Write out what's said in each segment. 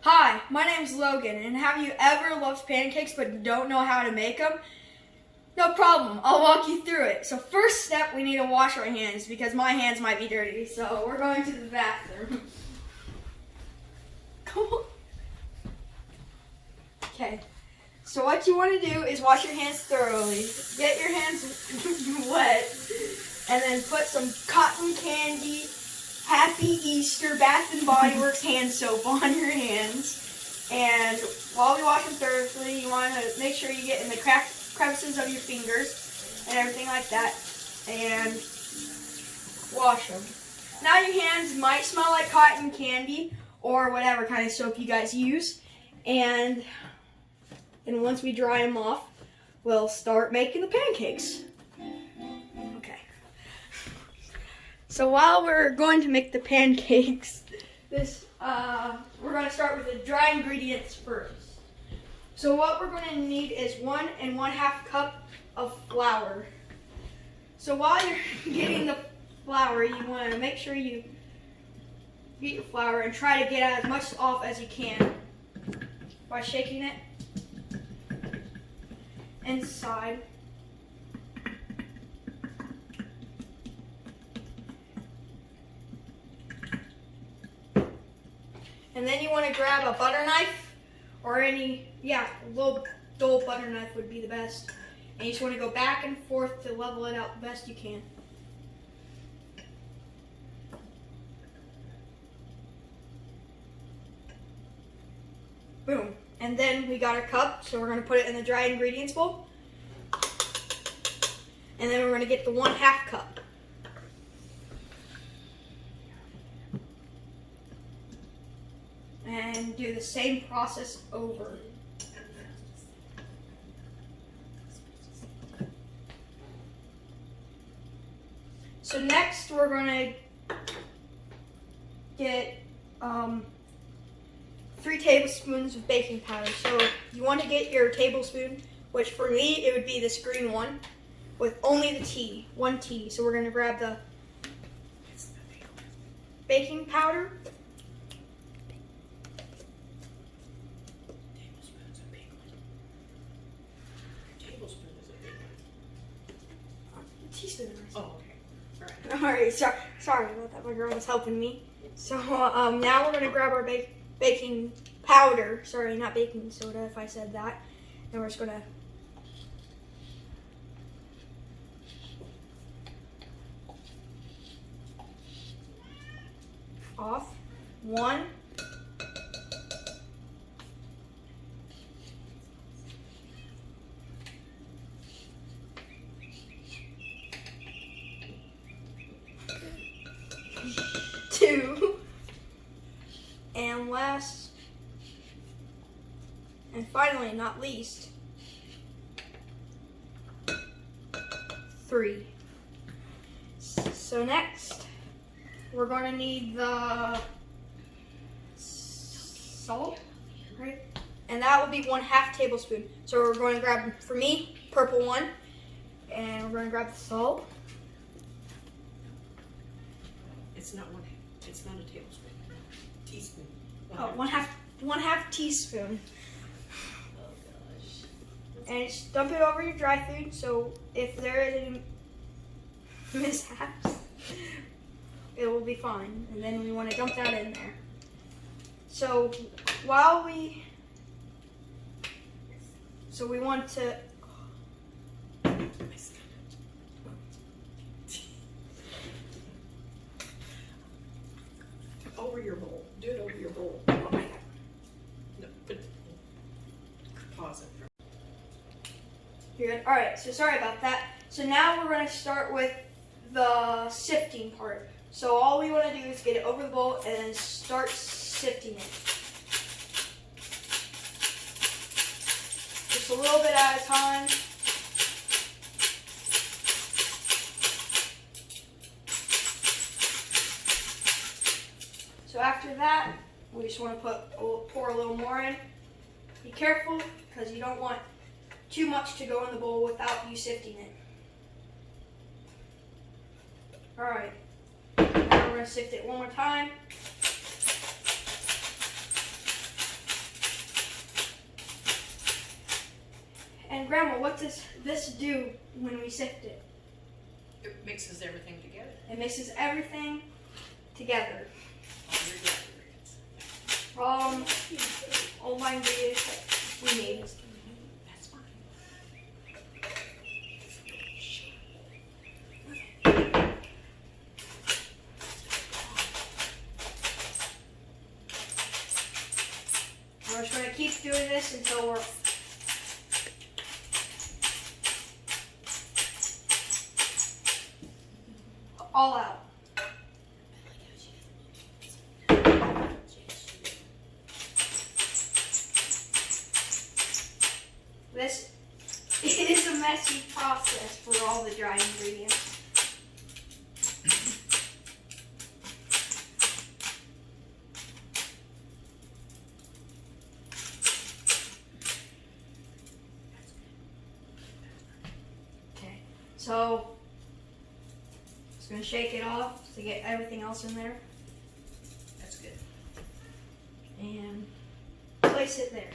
Hi, my name's Logan, and have you ever loved pancakes but don't know how to make them? No problem, I'll walk you through it. So first step, we need to wash our hands because my hands might be dirty. So we're going to the bathroom. Come on. Okay, so what you want to do is wash your hands thoroughly. Get your hands wet, and then put some cotton candy, Happy Easter, Bath & Body Works hand soap on your hands. And while we wash them thoroughly, you want to make sure you get in the crevices of your fingers and everything like that, and wash them. Now your hands might smell like cotton candy or whatever kind of soap you guys use, and once we dry them off, we'll start making the pancakes. Okay. So while we're going to make the pancakes, we're going to start with the dry ingredients first. So what we're going to need is 1 1/2 cup of flour. So while you're getting the flour, you want to make sure you get your flour and try to get as much off as you can by shaking it inside. And then you want to grab a butter knife or a little dull butter knife would be the best. And you just want to go back and forth to level it out the best you can. Boom. And then we got our cup, so we're going to put it in the dry ingredients bowl. And then we're going to get the 1/2 cup. And do the same process over. So next we're going to get 3 tablespoons of baking powder. So you want to get your tablespoon, which for me it would be this green one, with only the T, 1 T. So we're going to grab the baking powder. Teaspoon. Oh, okay. Alright, sorry about that. My girl was helping me. So now we're going to grab our baking powder. Sorry, not baking soda if I said that. And we're just going to off 1. 2, and last, and finally not least, 3. So next, we're going to need the salt, right? And that will be 1/2 tablespoon. So we're going to grab, for me, purple one, and we're going to grab the salt. It's not a tablespoon. Teaspoon. Oh, 1/2 teaspoon. Oh gosh. And just dump it over your dry food, so if there is any mishaps, it will be fine. And then we want to dump that in there. So while we want to over your bowl. Do it over your bowl. No, pause it. You're good. All right. So sorry about that. So now we're going to start with the sifting part. So all we want to do is get it over the bowl and then start sifting it. Just a little bit at a time. So after that, we just want to pour a little more in. Be careful because you don't want too much to go in the bowl without you sifting it. All right. Now we're going to sift it one more time. And Grandma, what does this do when we sift it? It mixes everything together. It mixes everything together. All your dry ingredients. All my ingredients that we need. That's fine. We're just going to keep doing this until we're all out. This is a messy process for all the dry ingredients. Okay, so just gonna shake it off to get everything else in there That's good. and place it there.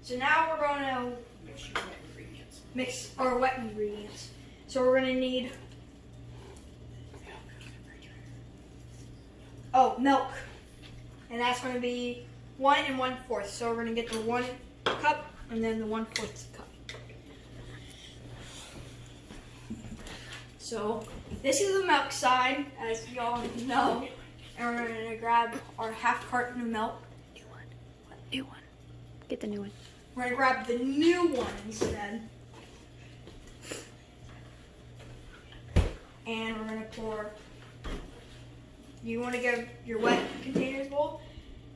So now we're gonna Mix your wet ingredients. mix our wet ingredients. So we're gonna need milk, and that's gonna be 1 1/4. So we're gonna get the 1 cup and then the 1/4 cup. So this is the milk side, as y'all know, and we're gonna grab our half carton of milk. New one. Get the new one. We're gonna grab the new one instead. And we're gonna pour. You wanna get your wet containers bowl?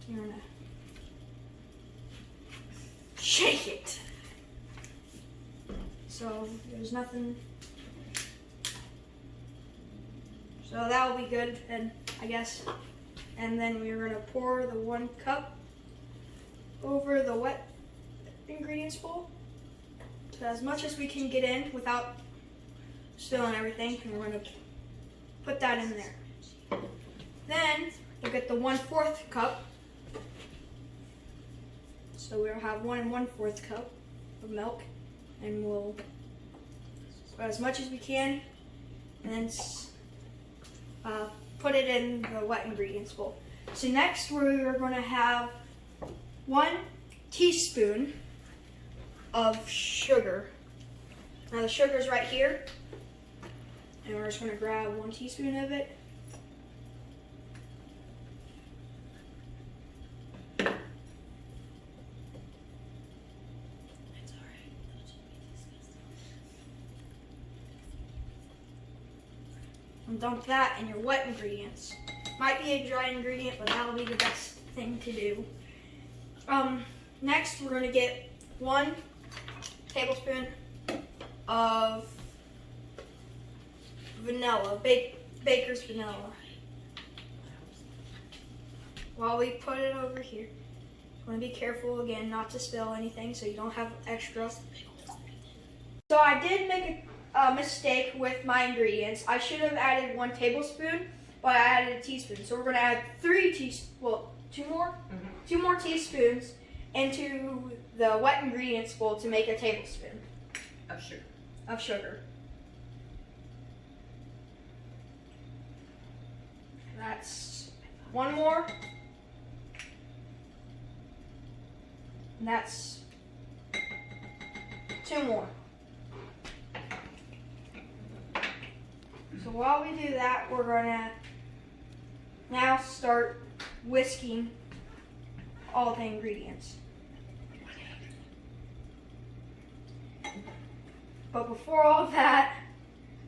You're gonna shake it. So there's nothing. So that will be good then, I guess. And then we're gonna pour the 1 cup over the wet ingredients bowl, so as much as we can get in without spilling everything, and we're going to put that in there. Then we'll get the 1/4 cup, so we'll have 1 1/4 cup of milk, and we'll put as much as we can, and then put it in the wet ingredients bowl. So next we're going to have 1 teaspoon of sugar. Now the sugar's right here, and we're just going to grab 1 teaspoon of it. It's all right. And dump that in your wet ingredients. Might be a dry ingredient, but that'll be the best thing to do. Next we're going to get 1 tablespoon of vanilla, baker's vanilla. While we put it over here, you want to be careful again not to spill anything so you don't have extra. So I did make a mistake with my ingredients. I should have added 1 tablespoon, but I added a teaspoon. So we're going to add 2 more? Mm-hmm. 2 more teaspoons into the wet ingredients bowl to make a tablespoon Of sugar. of sugar. That's 1 more. And that's 2 more. So while we do that, we're gonna now start whisking all the ingredients. But before all that,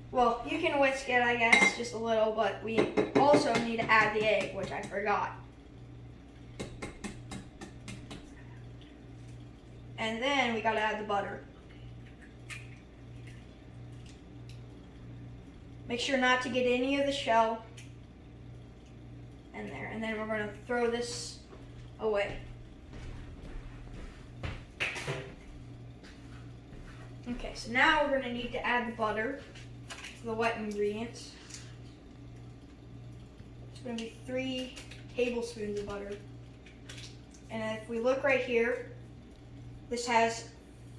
well, you can whisk it, I guess, just a little, but we also need to add the egg, which I forgot. And then we gotta add the butter. Make sure not to get any of the shell in there. And then we're gonna throw this away. Okay, so now we're gonna need to add the butter to the wet ingredients. It's gonna be 3 tablespoons of butter. And if we look right here, this has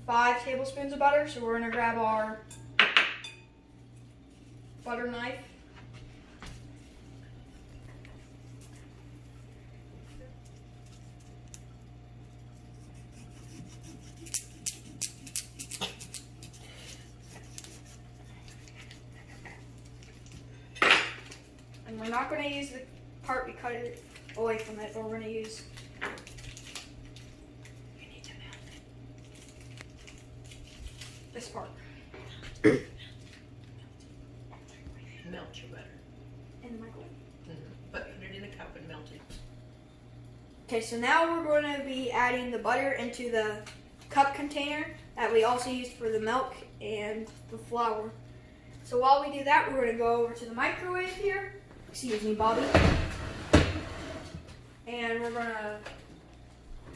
5 tablespoons of butter. So we're gonna grab our butter knife. And we're not going to use the part we cut it away from it, but we're going to use. You need to melt it. This part. Melt your butter. In the microwave. Put it in a cup and melt it. Okay, so now we're going to be adding the butter into the cup container that we also used for the milk and the flour. So while we do that, we're going to go over to the microwave here. Excuse me, Bobby. And we're going to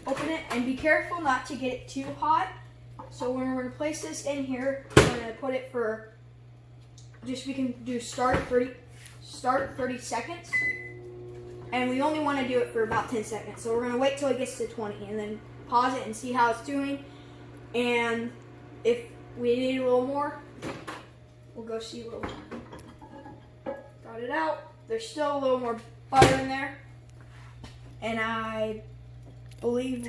open it and be careful not to get it too hot. So when we're going to place this in here, we're going to put it for we can do start 30 seconds. And we only want to do it for about 10 seconds. So we're going to wait till it gets to 20 and then pause it and see how it's doing. And if we need a little more, we'll go see a little more. Got it out. There's still a little more butter in there. And I believe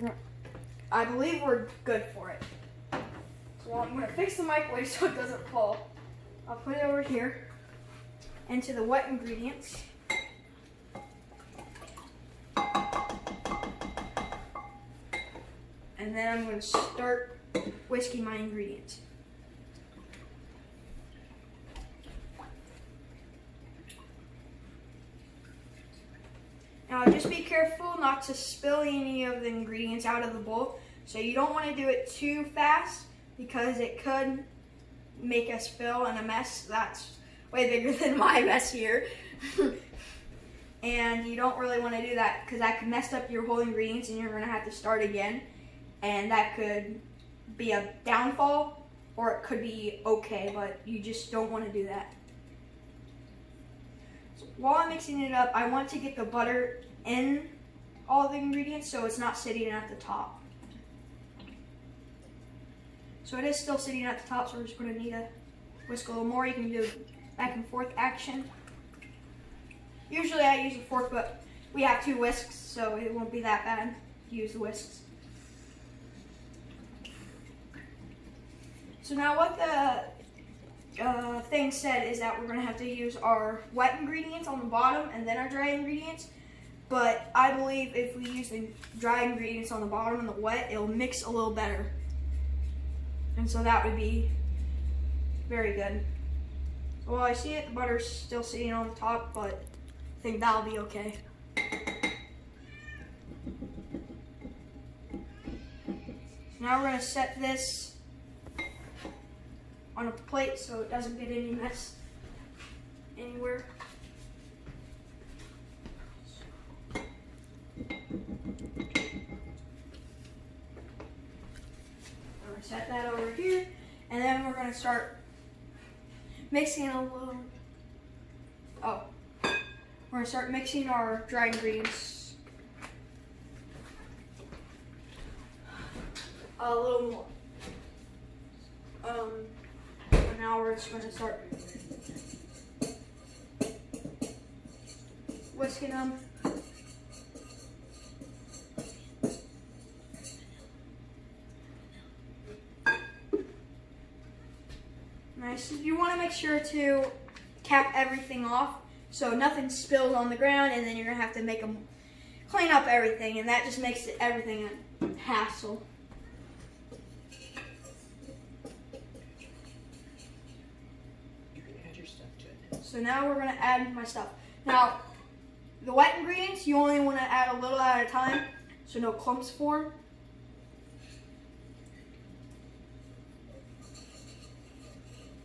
we're good for it. So I'm going to fix the microwave so it doesn't fall. I'll put it over here into the wet ingredients. And then I'm going to start whisking my ingredients. Now just be careful not to spill any of the ingredients out of the bowl. So you don't want to do it too fast because it could make a spill and a mess that's way bigger than my mess here. And you don't really want to do that because that could mess up your whole ingredients and you're going to have to start again. And that could be a downfall or it could be okay, but you just don't want to do that. So while I'm mixing it up, I want to get the butter in all the ingredients so it's not sitting at the top. So it is still sitting at the top, so we're just going to need to whisk a little more. You can do back and forth action. Usually I use a fork, but we have 2 whisks, so it won't be that bad to use the whisks. So now what the thing said is that we're going to have to use our wet ingredients on the bottom and then our dry ingredients. But I believe if we use the dry ingredients on the bottom and the wet, it'll mix a little better. And so that would be very good. Well, I see it, the butter's still sitting on the top, but I think that'll be okay. So now we're going to set this on a plate so it doesn't get any mess anywhere. Set that over here, and then we're going to start mixing a little. We're going to start mixing our dry ingredients a little more. And now we're just going to start whisking them. Nice. You want to make sure to cap everything off so nothing spills on the ground, and then you're going to have to make them clean up everything, and that just makes everything a hassle. Add your stuff to it. So now we're going to add my stuff. Now, the wet ingredients, you only want to add a little at a time so no clumps form.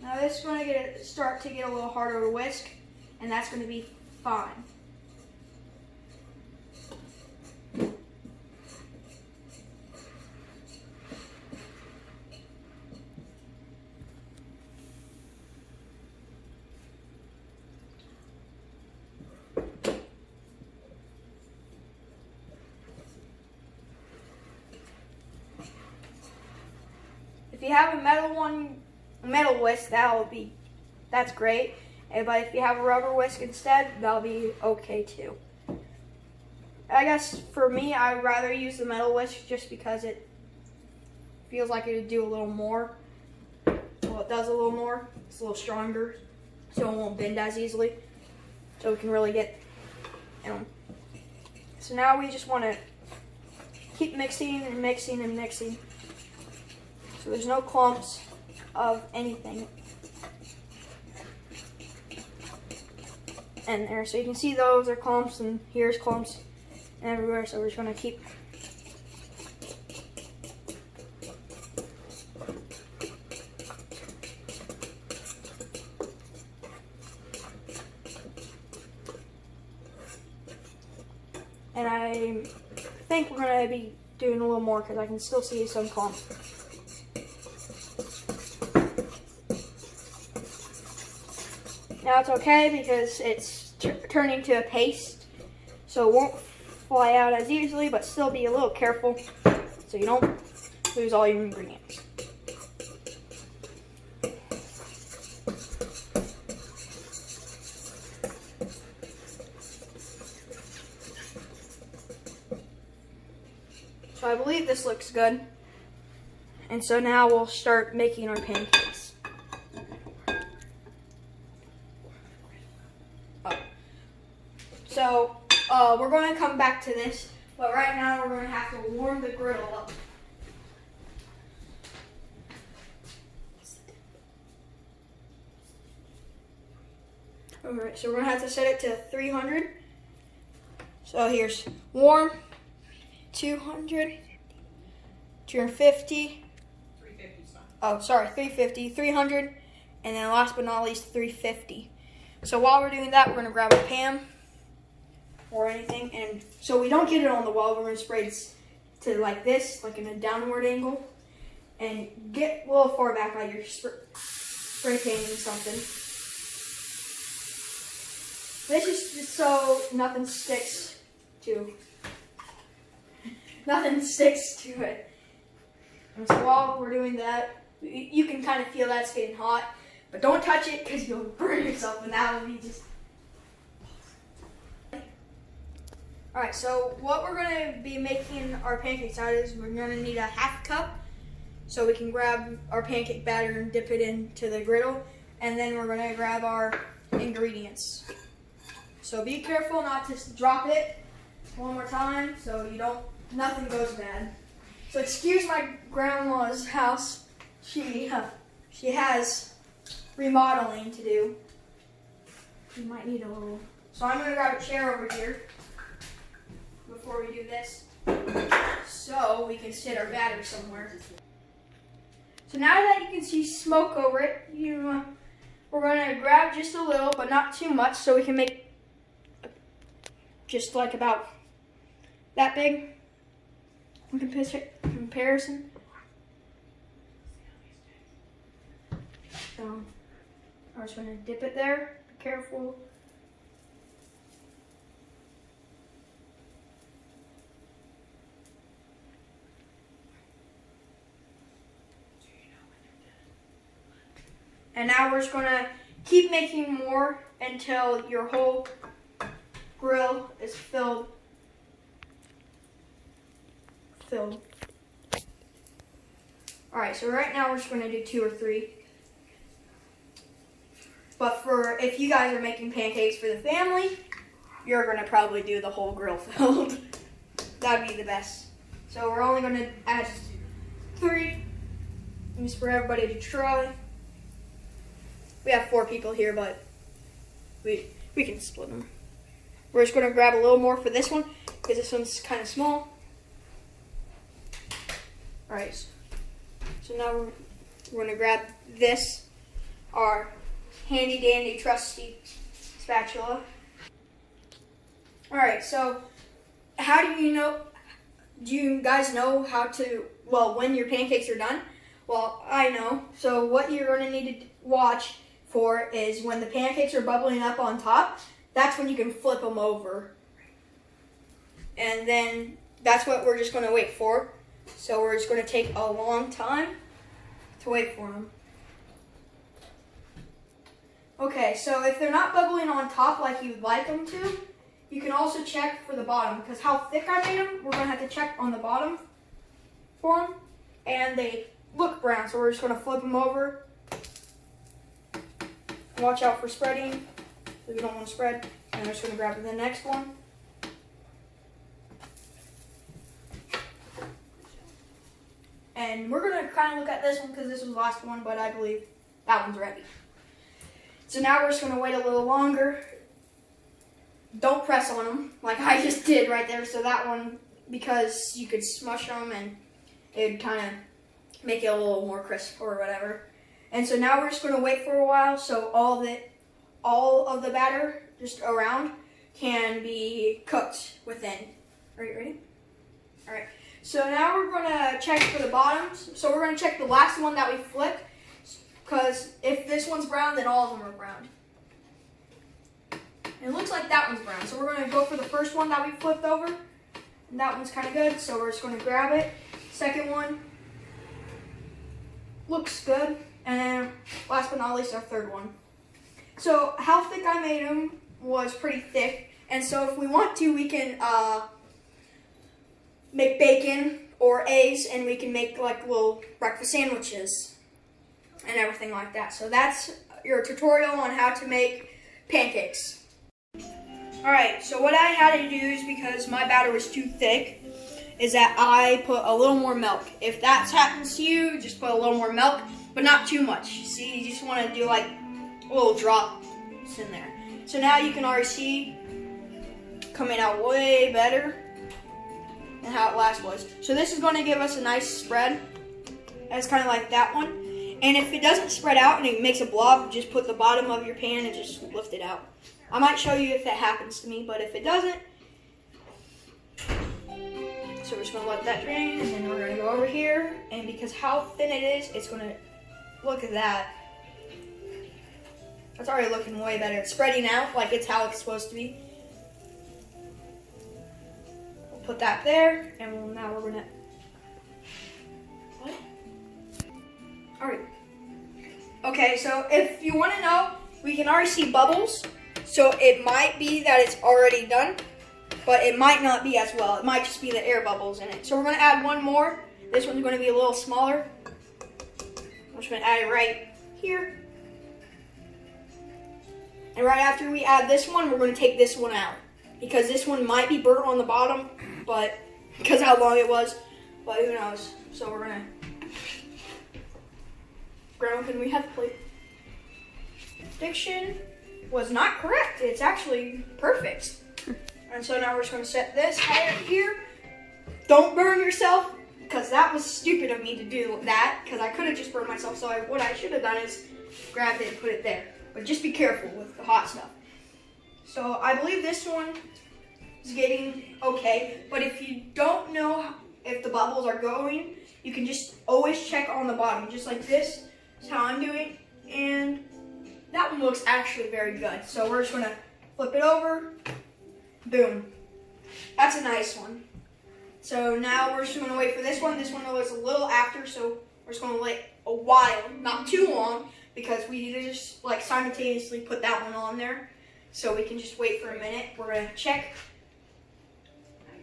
Now this is going to start to get a little harder to whisk, and that's going to be fine. if you have a metal whisk, that's great. But if you have a rubber whisk instead, that'll be okay too. I guess for me, I'd rather use the metal whisk just because it feels like it would do a little more. Well, it does a little more. It's a little stronger, so it won't bend as easily. So we can really get, So now we just want to keep mixing and mixing and mixing. So there's no clumps of anything in there. So you can see those are clumps and here's clumps and everywhere. So we're just going to keep and I think we're going to be doing a little more because I can still see some clumps. Now it's okay because it's turning to a paste, so it won't fly out as easily, but still be a little careful so you don't lose all your ingredients. So I believe this looks good. And so now we'll start making our pancakes. So we're going to come back to this, but right now we're going to have to warm the griddle up. Alright, so we're going to have to set it to 300. So here's warm, 200, 250. 350's fine. Oh, sorry, 350, 300, and then last but not least, 350. So while we're doing that, we're going to grab a pan or anything, and so we don't get it on the wall, we're going to spray it to like this, like in a downward angle, and get a little far back like you're spray painting something. This is just so nothing sticks to it. And so while we're doing that, you can kind of feel that's getting hot, but don't touch it because you'll burn yourself, and that will be just... Alright, so what we're going to be making our pancakes out is we're going to need a half cup, so we can grab our pancake batter and dip it into the griddle, and then we're going to grab our ingredients. So be careful not to drop it one more time so nothing goes bad. So excuse my grandma's house. She has remodeling to do. You might need a little. So I'm gonna grab a chair over here before we do this, so we can sit our batter somewhere. So now that you can see smoke over it, we're gonna grab just a little, but not too much, so we can make just like about that big in comparison. So I'm just gonna dip it there. Be careful. And now we're just gonna keep making more until your whole grill is filled. Alright, so right now we're just gonna do 2 or 3. But if you guys are making pancakes for the family, you're gonna probably do the whole grill filled. That'd be the best. So we're only gonna add 3. Just for everybody to try. We have 4 people here, but we can split them. We're just going to grab a little more for this one, because this one's kind of small. Alright, so now we're going to grab this, our handy dandy trusty spatula. Alright, so do you guys know how to, when your pancakes are done? Well, I know. So what you're going to need to watch for is when the pancakes are bubbling up on top, that's when you can flip them over. And then that's what we're just going to wait for. So we're just going to take a long time to wait for them. Okay, so if they're not bubbling on top like you'd like them to, you can also check for the bottom, because how thick I made them, we're going to have to check on the bottom for them. And they look brown, so we're just going to flip them over. Watch out for spreading, so we don't want to spread. And I'm just going to grab the next one. And we're going to kind of look at this one because this was the last one, but I believe that one's ready. So now we're just going to wait a little longer. Don't press on them like I just did right there. So that one, because you could smush them and it would kind of make it a little more crisp or whatever. And so now we're just going to wait for a while so all of the batter just around can be cooked within. Are you ready? All right. So now we're going to check for the bottoms. So we're going to check the last one that we flipped, because if this one's brown, then all of them are brown. And it looks like that one's brown. So we're going to go for the first one that we flipped over. And that one's kind of good, so we're just going to grab it. Second one looks good. And then last but not least, our third one. So how thick I made them was pretty thick. And so if we want to, we can make bacon or eggs, and we can make like little breakfast sandwiches and everything like that. So that's your tutorial on how to make pancakes. Alright, so what I had to do is, because my batter was too thick, is that I put a little more milk. If that happens to you, just put a little more milk, but not too much. See, you just want to do like a little drops in there. So now you can already see coming out way better than how it last was. So this is going to give us a nice spread. That's kind of like that one. And if it doesn't spread out and it makes a blob, just put the bottom of your pan and just lift it out. I might show you if that happens to me, but if it doesn't, so we're just going to let that drain, and then we're going to go over here, and because how thin it is, it's going to, look at that. It's already looking way better. It's spreading out like it's how it's supposed to be. We'll put that there, and now we're going to, what? Alright. Okay, so if you want to know, we can already see bubbles. So it might be that it's already done, but it might not be as well. It might just be the air bubbles in it. So we're going to add one more. This one's going to be a little smaller. I'm just going to add it right here. And right after we add this one, we're going to take this one out, because this one might be burnt on the bottom, but because how long it was, but who knows. So we're going to, Grandma, can we have the plate? Diction was not correct. It's actually perfect. And so now we're just going to set this right here. Don't burn yourself, because that was stupid of me to do that, because I could have just burned myself. So what I should have done is grabbed it and put it there. But just be careful with the hot stuff. So I believe this one is getting okay. But if you don't know if the bubbles are going, you can just always check on the bottom. Just like this is how I'm doing. And that one looks actually very good. So we're just going to flip it over. Boom. That's a nice one. So now we're just going to wait for this one. This one was a little after, so we're just going to wait a while, not too long, because we need to just like simultaneously put that one on there. So we can just wait for a minute. We're going to check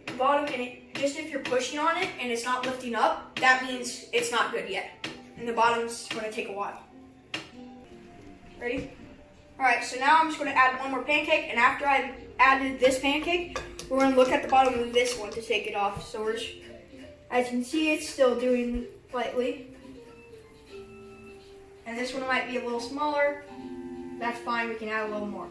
the bottom, and just if you're pushing on it and it's not lifting up, that means it's not good yet. And the bottom's going to take a while. Ready? Alright, so now I'm just going to add one more pancake, and after I've added this pancake, we're going to look at the bottom of this one to take it off. So we're just, as you can see, it's still doing slightly. And this one might be a little smaller. That's fine, we can add a little more.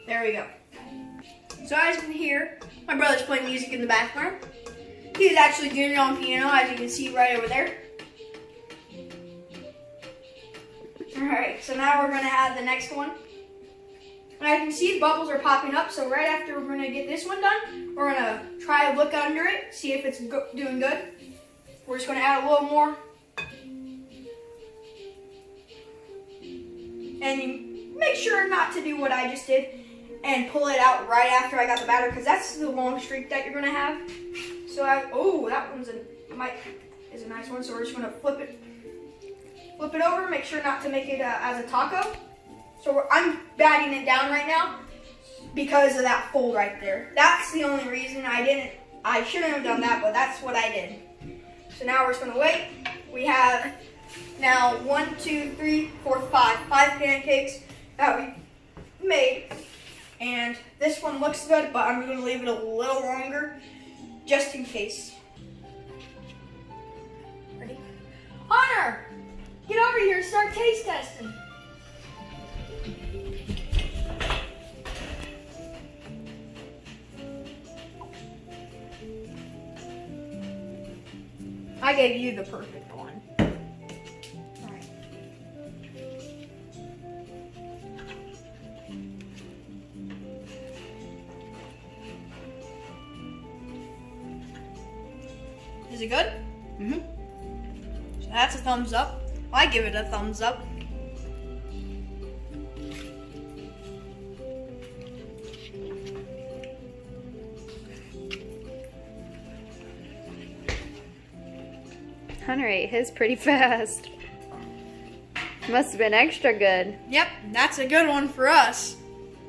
There we go. So as you can hear, my brother's playing music in the background. He's actually doing it on piano, as you can see right over there. Alright, so now we're going to add the next one. And as you can see, bubbles are popping up, so right after we're going to get this one done, we're going to try to look under it, see if it's doing good. We're just going to add a little more. And you make sure not to do what I just did and pull it out right after I got the batter, because that's the long streak that you're going to have. So that one's is a nice one. So we're just gonna flip it over. Make sure not to make it as a taco. So I'm batting it down right now because of that fold right there. That's the only reason I shouldn't have done that, but that's what I did. So now we're just gonna wait. We have now 1, 2, 3, 4, 5 pancakes that we made. And this one looks good, but I'm gonna leave it a little longer just in case. Ready? Hunter, get over here and start taste testing. I gave you the perfect one. All right. Is it good? Mm-hmm. So that's a thumbs up. I give it a thumbs up. Hunter ate his pretty fast. Must have been extra good. Yep, that's a good one for us.